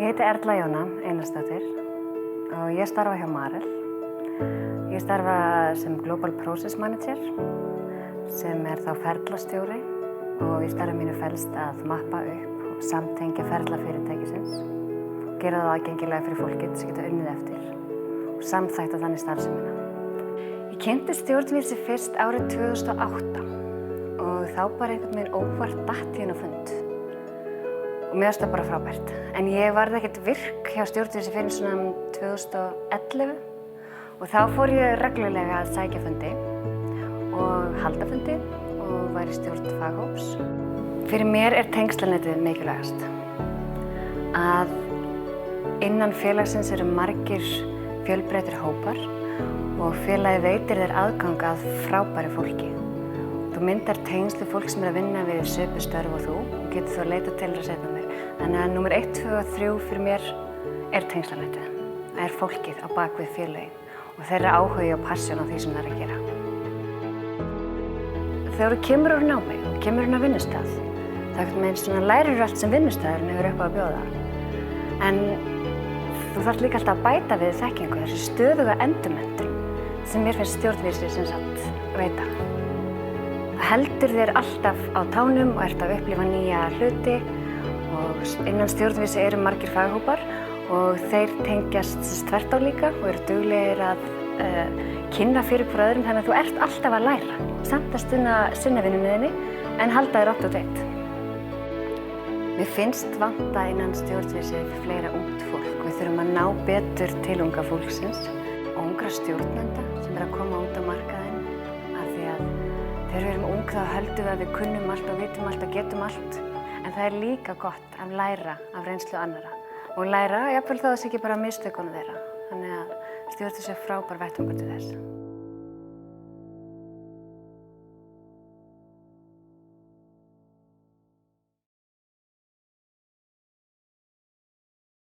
Ég heiti Erla Jóna Einarsdóttir og ég starfa hjá Marel. Ég starfa sem Global Process Manager sem þá ferlastjóri og í starfi mínu felst að mappa upp og samtengja ferla fyrirtækisins, gera það aðgengilega fyrir fólkið sem geta unnið eftir og samþætta þannig starfsemina. Ég kynnti stjórnvísi fyrst árið 2008 og þá bara einhvern veginn óvart datt ég inn á fund. Og mér finnst það bara frábært. En ég varð ekkert virk hjá stjórnvísi fyrir svona 2011 og þá fór ég reglulega að sækja fundi og halda fundi og var í stjórn faghóps. Fyrir mér tengslanetið mikilvægast. Að innan félagsins eru margir fjölbreyttir hópar og félagið veitir þér aðgang að frábæru fólki. Þú myndar tengsl við fólk sem að vinna við svipuð störf og þú og getur þá leitað til þess seinna meir. Þannig að númer 1, 2 og 3 fyrir mér tengslanetið. Það fólkið á bak við félagið og þeirra áhugi og passjón á því sem það að gera. Þegar þú kemur úr námi og kemur inn á vinnustað, þá lærir allt sem vinnustaðurinn hefur upp á að bjóða. En þú þarft líka alltaf að bæta við þekkingu, þessi stöðuga endurmenntun sem mér finnst stjórnvísi sem sagt veita. Það heldur þér alltaf á tánum og ert að upplifa nýja hluti og innan stjórnvísi eru margir faghópar og þeir tengjast þvert á líka og eru duglegir að kynna fyrir hvor öðrum, þannig að þú ert alltaf að læra. Samt að sinna vinnunni en halda þér up to date. Mér finnst vanta innan stjórnvísi fleira ungt fólk. Við þurfum að ná betur til unga fólksins og ungra stjórnenda sem að koma út á markaðinn. Af því að þegar við erum ung þá höldum við að við kunnum allt og vitum allt og getum allt. En það líka gott að læra af reynslu annarra og læra, jafnvel þá sé ekki bara mistökunum þeirra. Þannig að stjórnvísi frábær vettvangur til þess.